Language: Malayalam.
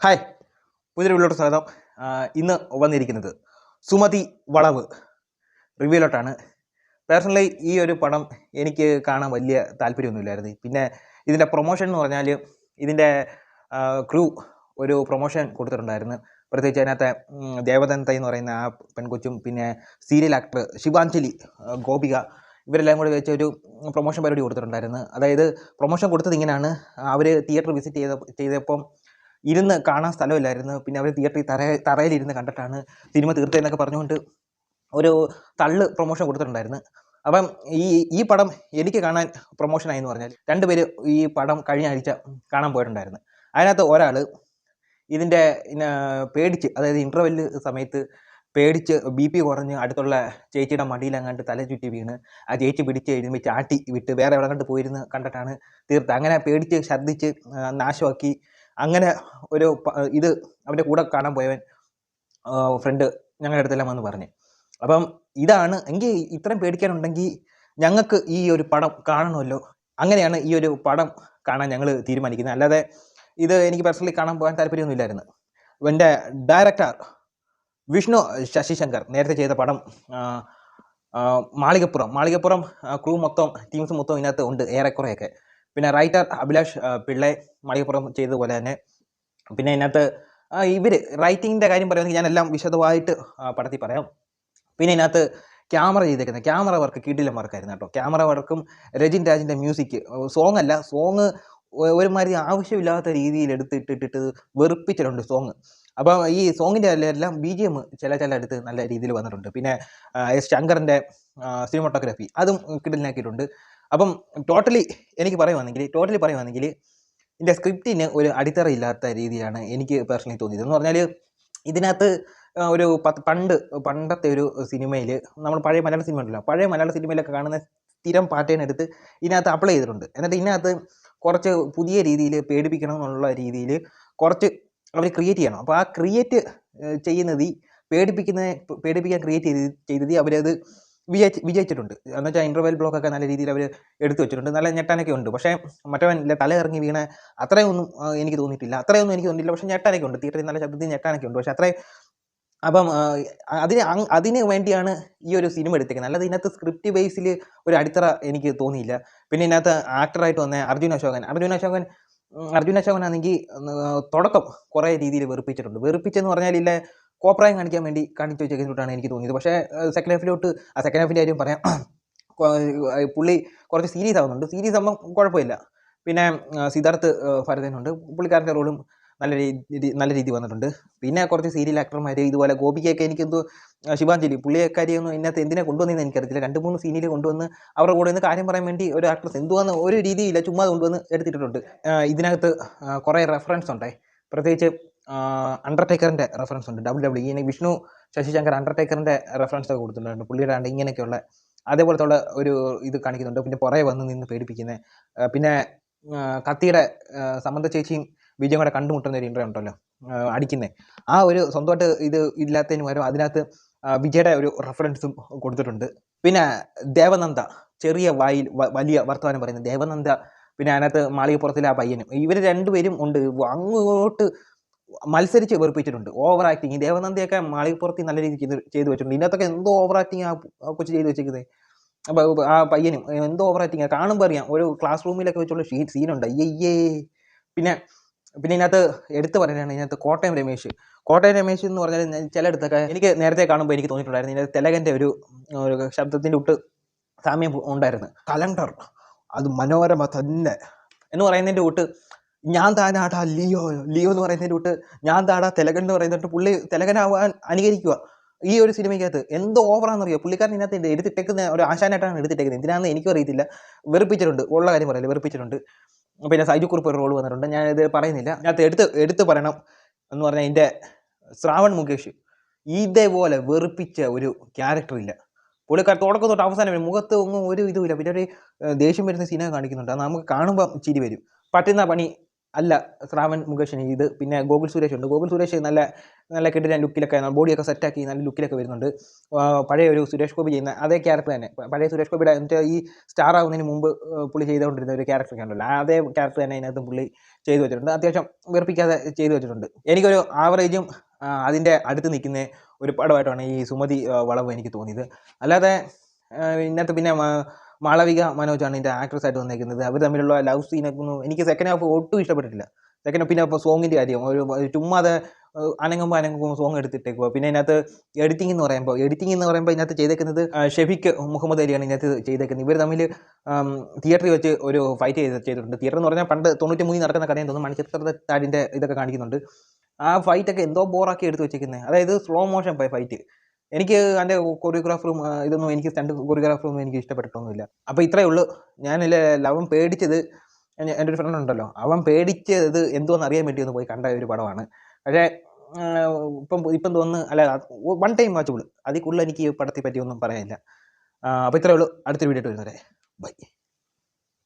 ഹായ്, പുതിയൊരു വീഡിയോയിലോട്ട് സ്വാഗതം. ഇന്ന് വന്നിരിക്കുന്നത് സുമതി വളവ് റിവ്യൂലോട്ടാണ്. പേഴ്സണലി ഈ ഒരു പടം എനിക്ക് കാണാൻ വലിയ താല്പര്യമൊന്നുമില്ലായിരുന്നു. പിന്നെ ഇതിൻ്റെ പ്രൊമോഷൻ എന്ന് പറഞ്ഞാൽ ഇതിൻ്റെ ക്രൂ ഒരു പ്രൊമോഷൻ കൊടുത്തിട്ടുണ്ടായിരുന്നു. പ്രത്യേകിച്ച് അതിനകത്തെ ദേവദന്ത എന്ന് പറയുന്ന ആ പെൺകൊച്ചും പിന്നെ സീരിയൽ ആക്ടർ ശിവാഞ്ജലി ഗോപിക ഇവരെല്ലാം കൂടി വെച്ച് ഒരു പ്രൊമോഷൻ പരിപാടി കൊടുത്തിട്ടുണ്ടായിരുന്നു. അതായത് പ്രൊമോഷൻ കൊടുത്തത് ഇങ്ങനെയാണ്: അവർ തിയേറ്റർ വിസിറ്റ് ചെയ്തപ്പം ഇരുന്ന് കാണാൻ സ്ഥലമില്ലായിരുന്നു. പിന്നെ അവർ തിയേറ്ററിൽ തറയിലിരുന്ന് കണ്ടിട്ടാണ് സിനിമ തീർത്തതെന്നൊക്കെ പറഞ്ഞുകൊണ്ട് ഒരു തള്ള് പ്രൊമോഷൻ കൊടുത്തിട്ടുണ്ടായിരുന്നു. അപ്പം ഈ പടം എനിക്ക് കാണാൻ പ്രൊമോഷനായി എന്ന് പറഞ്ഞാൽ രണ്ടുപേര് ഈ പടം കഴിഞ്ഞ ആഴ്ച കാണാൻ പോയിട്ടുണ്ടായിരുന്നു. അതിനകത്ത് ഒരാൾ ഇതിൻ്റെ പേടിച്ച്, അതായത് ഇൻ്റർവെല്ല് സമയത്ത് പേടിച്ച് BP കുറഞ്ഞ് അടുത്തുള്ള ചേച്ചിയുടെ മടിയിലങ്ങാണ്ട് തല ചുറ്റി വീണ് ആ ചേച്ചി പിടിച്ച് എഴുതി ചാട്ടി വിട്ട് വേറെ എവിടെ കണ്ട് പോയിരുന്ന് കണ്ടിട്ടാണ് തീർത്ത്. അങ്ങനെ പേടിച്ച് ഛർദ്ദിച്ച് നാശമാക്കി. അങ്ങനെ ഒരു ഇത് അവൻ്റെ കൂടെ കാണാൻ പോയവൻ ഫ്രണ്ട് ഞങ്ങളുടെ അടുത്തെല്ലാം വന്ന് പറഞ്ഞു. അപ്പം ഇതാണ് എങ്കിൽ ഇത്രയും പേടിക്കാനുണ്ടെങ്കിൽ ഞങ്ങൾക്ക് ഈ ഒരു പടം കാണണമല്ലോ. അങ്ങനെയാണ് ഈ ഒരു പടം കാണാൻ ഞങ്ങൾ തീരുമാനിക്കുന്നത്. അല്ലാതെ ഇത് എനിക്ക് പേഴ്സണലി കാണാൻ പോകാൻ താല്പര്യമൊന്നുമില്ലായിരുന്നു. എൻ്റെ ഡയറക്ടർ വിഷ്ണു ശശിശങ്കർ നേരത്തെ ചെയ്ത പടം മാളികപ്പുറം ക്രൂ മൊത്തം ടീംസ് മൊത്തം ഇതിനകത്ത് ഉണ്ട് ഏറെക്കുറെയൊക്കെ. പിന്നെ റൈറ്റർ അഭിലാഷ് പിള്ളെ മാളികപ്പുറം ചെയ്തതുപോലെ തന്നെ. പിന്നെ ഇതിനകത്ത് ഇവർ റൈറ്റിങ്ങിൻ്റെ കാര്യം പറയുകയാണെങ്കിൽ ഞാനെല്ലാം വിശദമായിട്ട് പടത്തിൽ പറയാം. പിന്നെ ഇതിനകത്ത് ക്യാമറ വർക്ക് കിടിലം വർക്കായിരുന്നു കേട്ടോ. ക്യാമറ വർക്കും രജിൻ രാജിൻ്റെ മ്യൂസിക്, സോങ് ഒരുമാതിരി ആവശ്യമില്ലാത്ത രീതിയിൽ എടുത്തിട്ടിട്ട് വെറുപ്പിച്ചിട്ടുണ്ട് സോങ്. അപ്പം ഈ സോങ്ങിൻ്റെ എല്ലാം BGM ചില എടുത്ത് നല്ല രീതിയിൽ വന്നിട്ടുണ്ട്. പിന്നെ S ശങ്കറിൻ്റെ സിനിമോട്ടോഗ്രാഫി അതും കിടിലനാക്കിയിട്ടുണ്ട്. അപ്പം ടോട്ടലി പറയുവാണെങ്കിൽ ഇതിൻ്റെ സ്ക്രിപ്റ്റിന് ഒരു അടിത്തറയില്ലാത്ത രീതിയാണ് എനിക്ക് പേഴ്സണലി തോന്നിയത്. എന്ന് പറഞ്ഞാൽ ഇതിനകത്ത് ഒരു പണ്ടത്തെ ഒരു സിനിമയിൽ, നമ്മൾ പഴയ മലയാള സിനിമയിലൊക്കെ കാണുന്ന സ്ഥിരം പാറ്റേൺ എടുത്ത് ഇതിനകത്ത് അപ്ലൈ ചെയ്തിട്ടുണ്ട്. എന്നിട്ട് ഇതിനകത്ത് കുറച്ച് പുതിയ രീതിയിൽ പേടിപ്പിക്കണം എന്നുള്ള രീതിയിൽ കുറച്ച് അവർ ക്രിയേറ്റ് ചെയ്യണം. അപ്പോൾ ആ ക്രിയേറ്റ് ചെയ്യുന്നത് പേടിപ്പിക്കാൻ ക്രിയേറ്റ് ചെയ്തത് അവരത് വിജയിച്ചിട്ടുണ്ട്. എന്നുവെച്ചാൽ ഇൻ്റർവെൽ ബ്ലോക്കൊക്കെ നല്ല രീതിയിൽ അവർ എടുത്തു വെച്ചിട്ടുണ്ട്. നല്ല ഞെട്ടാനൊക്കെ ഉണ്ട്. പക്ഷേ മറ്റവൻ തല ഇറങ്ങി വീണ അത്രയൊന്നും എനിക്ക് തോന്നിയിട്ടില്ല. പക്ഷേ ഞെട്ടാനൊക്കെ ഉണ്ട്. തിയേറ്ററിൽ നല്ല ശബ്ദത്തിൽ ഞെട്ടാനൊക്കെ ഉണ്ട്. പക്ഷേ അത്രയും അപ്പം അതിന് വേണ്ടിയാണ് ഈ ഒരു സിനിമ എടുത്തേക്കുന്നത്. അല്ലാതെ ഇതിനകത്ത് സ്ക്രിപ്റ്റ് ബേസിൽ ഒരു അടിത്തറ എനിക്ക് തോന്നിയില്ല. പിന്നെ ഇതിനകത്ത് ആക്ടറായിട്ട് വന്ന അർജുൻ അശോകനാണെങ്കിൽ തുടക്കം കുറേ രീതിയിൽ വെറുപ്പിച്ചെന്ന് പറഞ്ഞാൽ ഇല്ല കോപ്രായം കാണിക്കാൻ വേണ്ടി കാണിച്ചു വെച്ചേക്കുന്നതാണ് എനിക്ക് തോന്നിയത്. പക്ഷേ സെക്കൻഡ് ഹാഫിൻ്റെ കാര്യം പറയാം. പുള്ളി കുറച്ച് സീരിയസ് ആവുന്നുണ്ട്. സീരിയസ് ആകുമ്പം കുഴപ്പമില്ല. പിന്നെ സിദ്ധാർത്ഥ് ഭരതനുണ്ട്. പുള്ളിക്കാരൻ്റെ റോളും നല്ല രീതി വന്നിട്ടുണ്ട്. പിന്നെ കുറച്ച് സീരിയൽ ആക്ടർമാർ ഇതുപോലെ ഗോപികയൊക്കെ എനിക്കെന്തോ ശിവാഞ്ജലി പുള്ളിയെക്കാരിയൊന്നും ഇതിനകത്ത് എന്തിനെ കൊണ്ടുവന്നതെന്ന് എനിക്കറിയത്തില്ല. 2-3 സീനിൽ കൊണ്ടുവന്ന് അവരുടെ കൂടെ നിന്ന് കാര്യം പറയാൻ വേണ്ടി ഒരു ആക്ട്രസ് എന്തുവാന്ന് ഒരു രീതിയില്ല, ചുമ്മാ കൊണ്ടുവന്ന് എടുത്തിട്ടുണ്ട്. ഇതിനകത്ത് കുറേ റെഫറൻസ് ഉണ്ട്. പ്രത്യേകിച്ച് അണ്ടർടേക്കറിൻ്റെ റെഫറൻസ് ഉണ്ട്. WWE വിഷ്ണു ശശിശങ്കർ അണ്ടർടേക്കറിൻ്റെ റെഫറൻസ് ഒക്കെ കൊടുത്തിട്ടുണ്ട്. പുള്ളിയുടെ ഇങ്ങനെയൊക്കെയുള്ള അതേപോലത്തുള്ള ഒരു ഇത് കാണിക്കുന്നുണ്ട്. പിന്നെ പുറകെ വന്ന് നിന്ന് പേടിപ്പിക്കുന്നത്. പിന്നെ കത്തിയുടെ സമന്ത ചേച്ചിയും വിജയം കൂടെ കണ്ടുമുട്ടുന്ന ഒരു ഇൻ്റർവ്യൂ ഉണ്ടല്ലോ, അടിക്കുന്നത്. ആ ഒരു സ്വന്തമായിട്ട് ഇത് ഇല്ലാത്തതിന് പകരം അതിനകത്ത് വിജയുടെ ഒരു റെഫറൻസും കൊടുത്തിട്ടുണ്ട്. പിന്നെ ദേവനന്ദ, ചെറിയ വായിൽ വലിയ വർത്തമാനം പറയുന്ന ദേവനന്ദ. പിന്നെ അതിനകത്ത് മാളികപ്പുറത്തിലെ ആ പയ്യനും, ഇവർ രണ്ടുപേരും ഉണ്ട്. അങ്ങോട്ട് മത്സരിച്ച് വെറുപ്പിച്ചിട്ടുണ്ട്. Over acting. ദേവനന്ദയൊക്കെ മാളികപ്പുറത്ത് നല്ല രീതിക്ക് ചെയ്ത് വെച്ചിട്ടുണ്ട്. ഇതിനകത്തൊക്കെ എന്തോ ഓവർ ആക്ടിങ് ആ കൊച്ചു ചെയ്ത് വെച്ചേക്കുന്നത്. അപ്പോൾ ആ പയ്യനും എന്തോ ഓവർ ആക്ടിങ് കാണുമ്പോൾ അറിയാം. ഒരു ക്ലാസ് റൂമിലൊക്കെ വെച്ചുള്ള സീനുണ്ട്. അയ്യേ. പിന്നെ ഇതിനകത്ത് എടുത്തു പറയുകയാണ് ഇതിനകത്ത് കോട്ടയം രമേശ് എന്ന് പറഞ്ഞാൽ ചിലയിടത്തൊക്കെ എനിക്ക് നേരത്തെ കാണുമ്പോൾ എനിക്ക് തോന്നിയിട്ടുണ്ടായിരുന്നു ഇതിനകത്ത് തിലകൻ്റെ ഒരു ശബ്ദത്തിൻ്റെ ഒട്ട് സാമ്യം ഉണ്ടായിരുന്നു. കലണ്ടർ അത് മനോരമ തന്നെ എന്ന് പറയുന്നതിൻ്റെ ഒട്ട് ഞാൻ താനാടാ ലിയോ എന്ന് പറയുന്നതിൻ്റെ ഒട്ട് ഞാൻ താടാ തിലകൻ എന്ന് പറയുന്നിട്ട് പുള്ളി തിലകനാവാൻ അനുകരിക്കുക. ഈ ഒരു സിനിമയ്ക്കകത്ത് എന്തോ ഓവറാണെന്നറിയോ. പുള്ളിക്കാരൻ ഇതിനകത്ത് എടുത്തിട്ടേക്കുന്ന ഒരു ആശാനായിട്ടാണ് എടുത്തിട്ടേക്കുന്നത്. എന്തിനാണെന്ന് എനിക്കും അറിയത്തില്ല. വെറുപ്പിച്ചിട്ടുണ്ട്. ഉള്ള കാര്യം പറയില്ല, വെറുപ്പിച്ചിട്ടുണ്ട്. പിന്നെ സൈജു കുറുപ്പ് ഒരു റോൾ വന്നിട്ടുണ്ട്. ഞാനിത് പറയുന്നില്ല. ഇതിനകത്ത് എടുത്ത് പറയണം എന്ന് പറഞ്ഞാൽ എൻ്റെ ശ്രാവൺ മുകേഷ് ഇതേപോലെ വെറുപ്പിച്ച ഒരു ക്യാരക്ടർ ഇല്ല. പുള്ളിക്കാർ തുടക്കം തൊട്ട് അവസാനം വരും മുഖത്ത് ഒന്നും ഒരു ഇതുമില്ല. പിന്നെ ഒരു ദേഷ്യം വരുന്ന സീനൊക്കെ കാണിക്കുന്നുണ്ട്. അത് നമുക്ക് കാണുമ്പോൾ ചിരി വരും. പറ്റുന്ന പണി അല്ല ശ്രാവൺ മുകേഷ് ഇത് പിന്നെ ഗോകുൽ സുരേഷ് ഉണ്ട്. ഗോകുൽ സുരേഷ് നല്ല നല്ല കിടിലൻ ലുക്കിലൊക്കെ ബോഡിയൊക്കെ സെറ്റാക്കി നല്ല ലുക്കിലൊക്കെ വരുന്നുണ്ട്. പഴയ ഒരു സുരേഷ് ഗോപി ചെയ്യുന്ന അതേ ക്യാരക്ടർ തന്നെ. പഴയ സുരേഷ് ഗോപിയുടെ എന്നിട്ട് ഈ സ്റ്റാർ ആവുന്നതിന് മുമ്പ് പുള്ളി ചെയ്തുകൊണ്ടിരുന്ന ഒരു ക്യാരക്ടറൊക്കെ ഉണ്ടല്ലോ, അതേ ക്യാരക്ടർ തന്നെ അതിനകത്ത് പുള്ളി ചെയ്തു വെച്ചിട്ടുണ്ട്. അത്യാവശ്യം വെറുപ്പിക്കാതെ ചെയ്തു വെച്ചിട്ടുണ്ട്. എനിക്കൊരു ആവറേജും അതിൻ്റെ അടുത്ത് നിൽക്കുന്ന ഒരു പടമായിട്ടാണ് ഈ സുമതി വളവ് എനിക്ക് തോന്നിയത്. അല്ലാതെ ഇതിനകത്ത് പിന്നെ മാളവിക മനോജാണ് ഇതിൻ്റെ ആക്ട്രസ് ആയിട്ട് വന്നേക്കുന്നത്. അവർ തമ്മിലുള്ള ലവ് സീനൊക്കെ ഒന്നും എനിക്ക് സെക്കൻഡ് ഹാഫ് ഒട്ടും ഇഷ്ടപ്പെട്ടിട്ടില്ല. സെക്കൻഡ് പിന്നെ ഇപ്പോൾ സോങ്ങിൻ്റെ കാര്യം ഒരു ചുമ്മാതെ അനങ്ങുമ്പോൾ സോങ് എടുത്തിട്ടേക്കുക. പിന്നെ ഇതിനകത്ത് എഡിറ്റിംഗ് എന്ന് പറയുമ്പോൾ ഇതിനകത്ത് ചെയ്തേക്കുന്നത് ഷെഫിക്ക് മുഹമ്മദ് അലിയാണ് ഇതിനകത്ത് ചെയ്തേക്കുന്നത്. ഇവർ തമ്മിൽ തിയേറ്ററിൽ വെച്ച് ഒരു ഫൈറ്റ് ചെയ്തിട്ടുണ്ട്. തിയേറ്റർ എന്ന് പറഞ്ഞാൽ പണ്ട് 93 നടക്കുന്ന കഥയും തോന്നുന്നു. മണിച്ചിത്രത്താഴിൻ്റെ ഇതൊക്കെ കാണിക്കുന്നുണ്ട്. ആ ഫൈറ്റൊക്കെ എന്തോ ബോറാക്കി എടുത്ത് വെച്ചേക്കുന്നത്. അതായത് സ്ലോ മോഷൻ ഫൈറ്റ്. എനിക്ക് അതിൻ്റെ കൊറിയോഗ്രാഫറും ഇതൊന്നും എനിക്ക് സ്റ്റണ്ട് കൊറിയോഗ്രാഫറൊന്നും എനിക്ക് ഇഷ്ടപ്പെട്ടിട്ടൊന്നുമില്ല. അപ്പോൾ ഇത്രയേ ഉള്ളൂ. ഞാനില്ല ലവൻ പേടിച്ചത്, എൻ്റെ ഒരു ഫ്രണ്ട് ഉണ്ടല്ലോ, അവൻ പേടിച്ചത് എന്തോന്ന് അറിയാൻ വേണ്ടി ഒന്ന് പോയി കണ്ട ഒരു പടമാണ്. പക്ഷേ ഇപ്പം തോന്നുന്നു അല്ല, വൺ ടൈം വാച്ചബിൾ. അതിൽ കൂടുതൽ എനിക്ക് ഈ പടത്തെ പറ്റി ഒന്നും പറയാനില്ല. അപ്പോൾ ഇത്രയേ ഉള്ളൂ. അടുത്തൊരു വീഡിയോ ആയിട്ട് വരുന്നവരെ ബൈ.